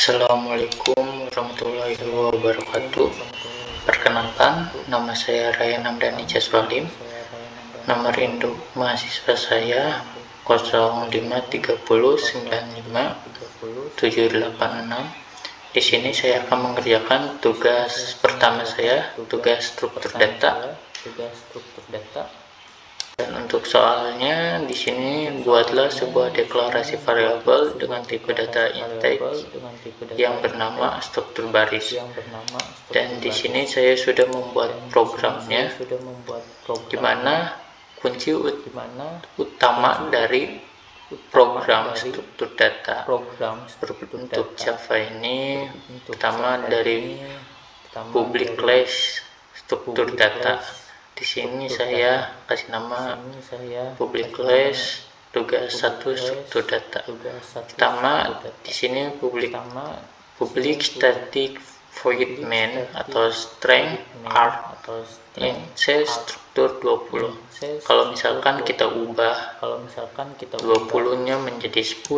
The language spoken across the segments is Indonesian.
Assalamualaikum warahmatullahi wabarakatuh. Perkenalkan, nama saya Ryan Hamdani Jaswalim. Nomor induk mahasiswa saya 053095786. Di sini saya akan mengerjakan tugas pertama saya, tugas struktur data. Dan untuk soalnya di sini buatlah sebuah deklarasi variabel dengan tipe data intake yang bernama struktur baris. Dan di sini saya sudah membuat programnya, di mana kunci utama dari program struktur data berbentuk Java ini pertama dari public class struktur data. Di sini saya kasih nama public class tugas 1 struktur data. Pertama di sini public static void main atau string arg int struktur 20. Kalau misalkan kita ubah 20-nya menjadi 10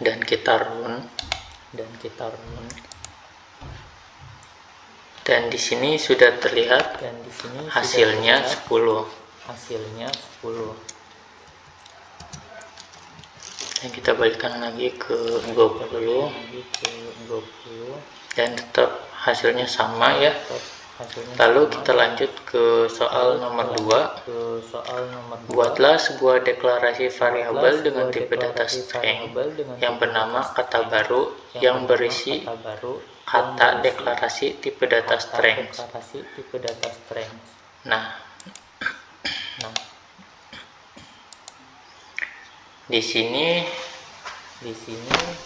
dan kita run, dan di sini sudah terlihat hasilnya 10. Dan kita balikkan lagi ke 20 dan tetap hasilnya sama ya. Lalu kita lanjut ke soal nomor 2. Buatlah sebuah deklarasi variabel dengan tipe data string yang bernama kata baru yang berisi kata deklarasi tipe data string. Nah, di sini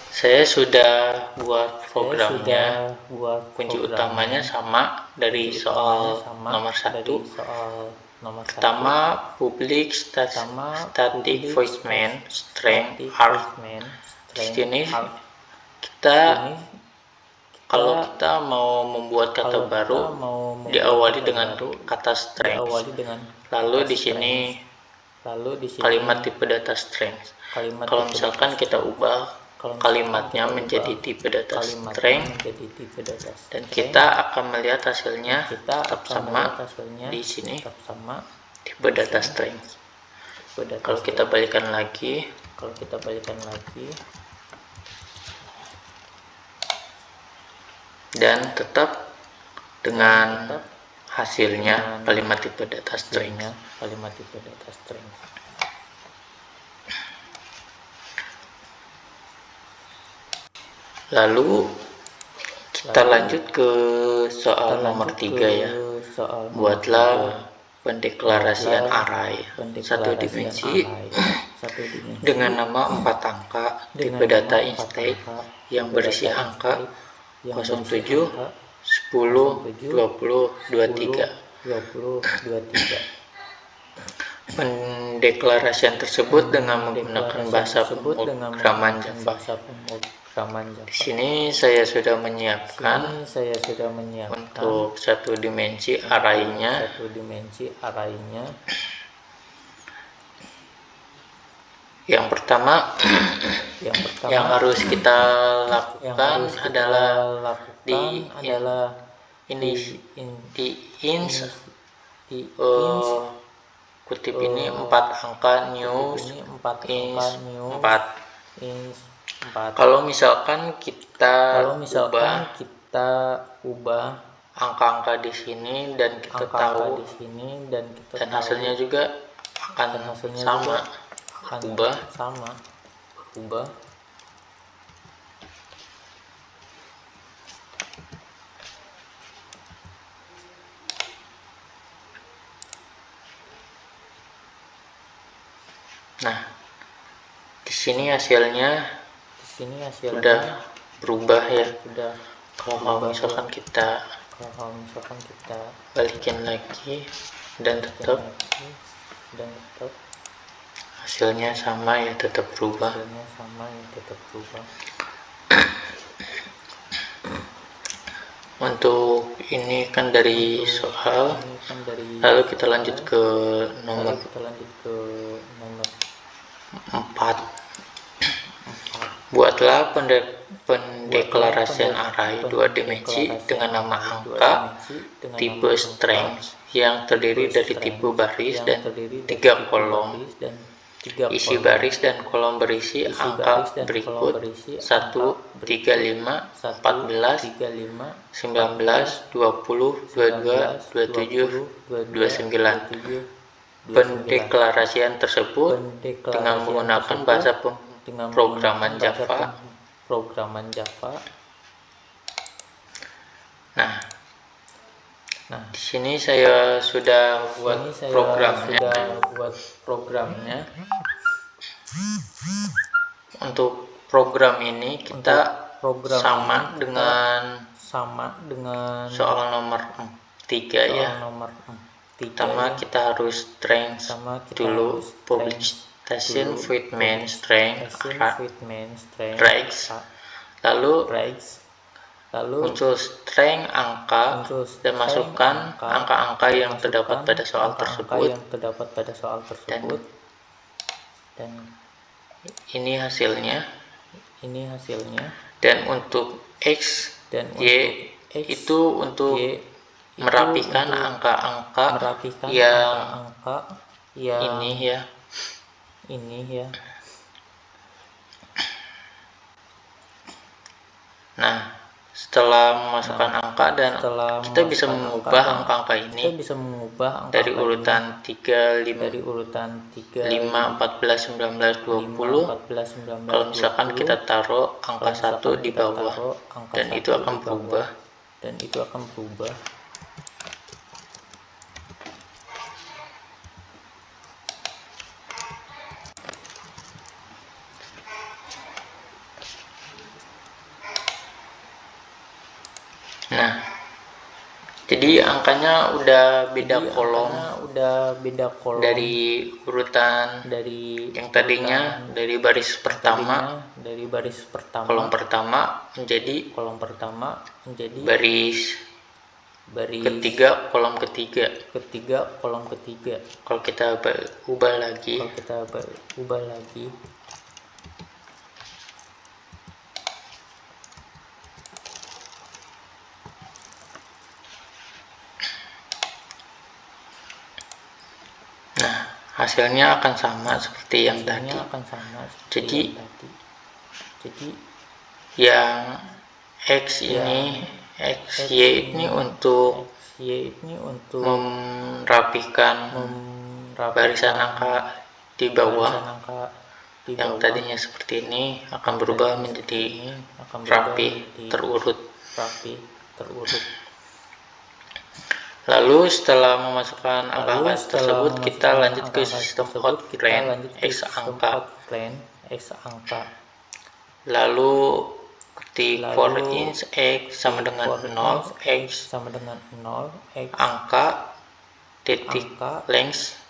saya sudah buat programnya. Kunci utamanya sama dari soal nomor 1. Pertama, public static void main string arg. Di sini kalau kita mau membuat kata baru diawali dengan kata string. Lalu di sini kalimat tipe data string. Kalau misalkan kita ubah kalimatnya menjadi tipe data string, dan kita akan melihat hasilnya tetap sama di sini tipe data string. Kalau kita balikan lagi, dan tetap dengan hasilnya kalimat tipe data string. Lalu kita lanjut ke soal nomor 3 ya. Buatlah pendeklarasian array satu dimensi dengan nama 4 angka tipe data intake yang berisi angka 07, 10, 20, 23. Pendeklarasian tersebut dengan menggunakan bahasa pemrograman Java. Di sini saya sudah menyiapkan untuk satu dimensi array-nya. Yang pertama yang harus kita lakukan adalah di int kutip ini 4 angka new int 4. Kalau misalkan kita ubah angka-angka di sini dan kita tahu dan hasilnya juga akan sama, ubah. Nah, di sini hasilnya sudah berubah ya. Kalau misalkan kita balikin lagi dan tetap hasilnya sama ya, tetap berubah. Untuk ini kan dari soal. Lalu kita lanjut ke nomor 4. Buatlah pendeklarasian array 2 dimensi dengan nama angka tipe strings yang terdiri dari tipe baris dan 3 kolom. Isi baris dan kolom berisi angka berikut 1, 3, 5, 14, 19, 20, 22, 27, 29. Pendeklarasian tersebut dengan menggunakan bahasa pemrograman Java. Nah, di sini saya sudah buat programnya. Untuk program ini kita sama dengan soal nomor 3 ya. Pertama kita harus strings dulu, public station with main string regs, lalu muncul string angka dan masukkan angka-angka yang terdapat pada soal tersebut, dan ini hasilnya. Dan untuk x, y itu untuk merapikan angka-angka yang ini ya. Nah, setelah memasukkan angka dan kita bisa mengubah angka-angka ini dari urutan 3, 5, 14, 19, 20. Kalau misalkan kita taruh angka 1 di bawah, dan itu akan berubah. Nah, jadi angkanya udah beda kolom dari urutan yang tadinya dari baris pertama, kolom pertama menjadi baris ketiga, kolom ketiga. Kalau kita ubah lagi, hasilnya akan sama seperti yang tadi. Jadi yang x ini, x, y ini untuk merapikan barisan angka di bawah. Yang tadinya seperti ini akan berubah menjadi rapi, terurut. Lalu setelah memasukkan angka-angka tersebut, kita lanjut ke sistem outplan x angka. Lalu ketik for each x sama dengan 0, x angka titik length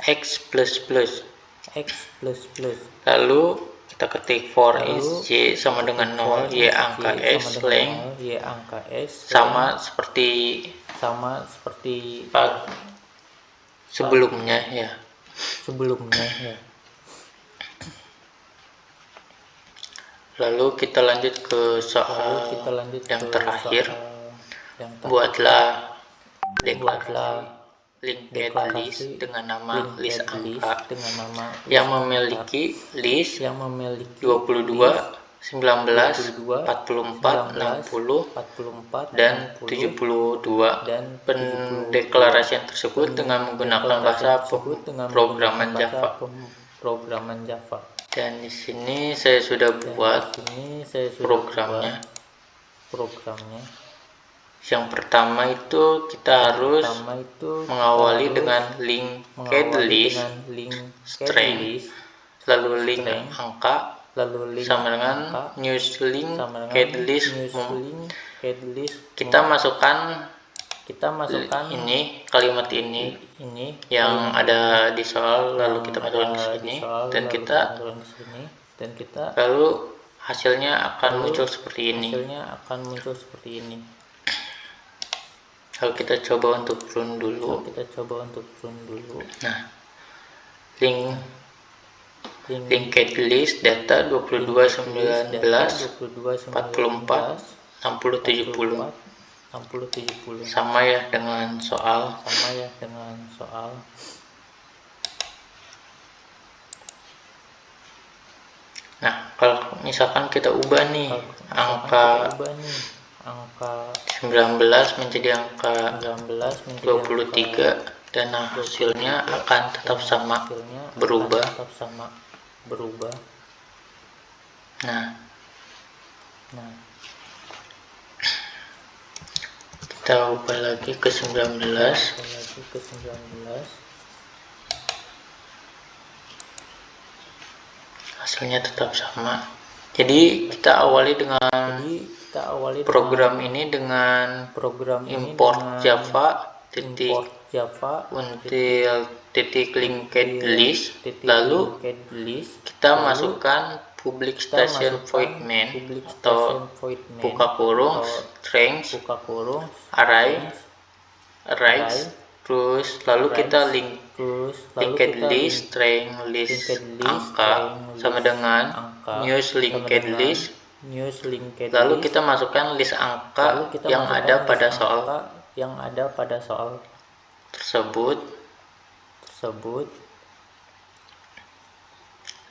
x plus plus. Lalu kita ketik for each y sama dengan 0, y angka s length sama seperti sebelumnya ya. Lalu kita lanjut ke soal yang terakhir. Buatlah deklarasi linked list dengan nama list angka yang memiliki list 22, 19, 44, 60, dan 72. Pendeklarasian tersebut dengan menggunakan bahasa pemrograman Java. Dan di sini saya sudah buat programnya. Yang pertama itu kita harus mengawali dengan linked list string, lalu link angka sama dengan new linked list. Kita masukkan ini, kalimat ini yang ada di soal, lalu kita masukkan ke sini, dan kita lalu hasilnya akan muncul seperti ini. Kalau kita coba untuk run dulu. Nah, linked list data 22 19 44 60 70. Sama ya dengan soal. Nah, kalau misalkan kita ubah nih angka 19 menjadi angka 23 dan hasilnya akan tetap sama, berubah. Nah, kita ubah lagi ke 19. Hasilnya tetap sama. Jadi kita awali dengan program ini dengan import Java until linked list, lalu kita masukkan public station void main atau buka kurung strings array, terus lalu kita linked list string list angka sama dengan news linked list, lalu kita masukkan list angka yang ada pada soal tersebut.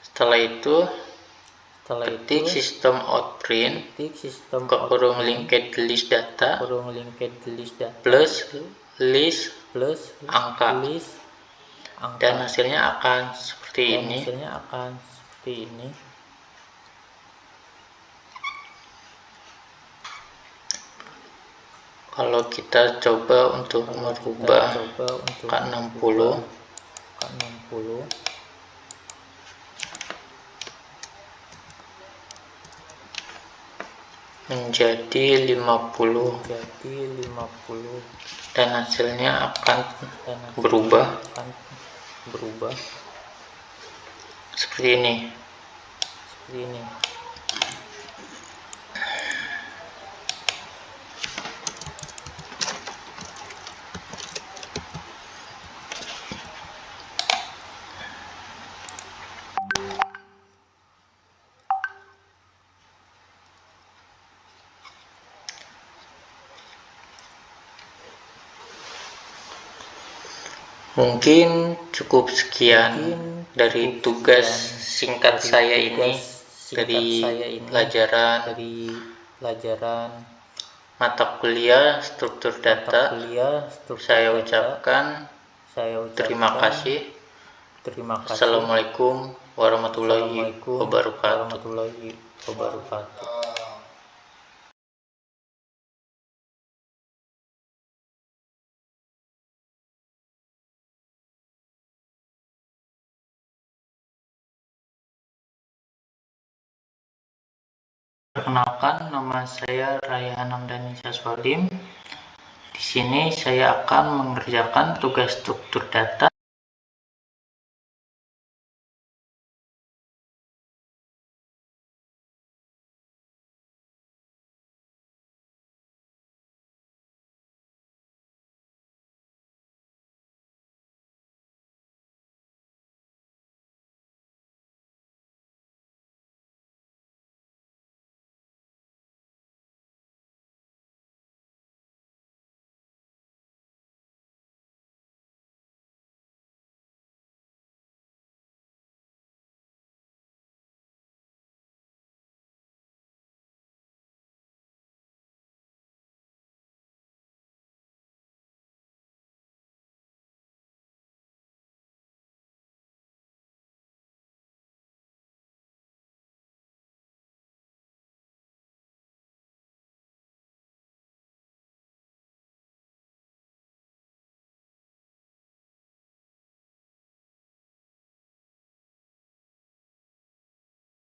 Setelah itu ketik system out print ke kurung linked list data plus list angka, dan hasilnya akan seperti ini. Kalau kita coba untuk merubah ke 60 menjadi 50 dan hasilnya akan berubah seperti ini. Mungkin cukup sekian dari tugas singkat saya ini dari pelajaran mata kuliah struktur data. Saya ucapkan terima kasih. Assalamualaikum warahmatullahi wabarakatuh. Perkenalkan, nama saya Rayhan Hamdani Saswalim. Di sini saya akan mengerjakan tugas struktur data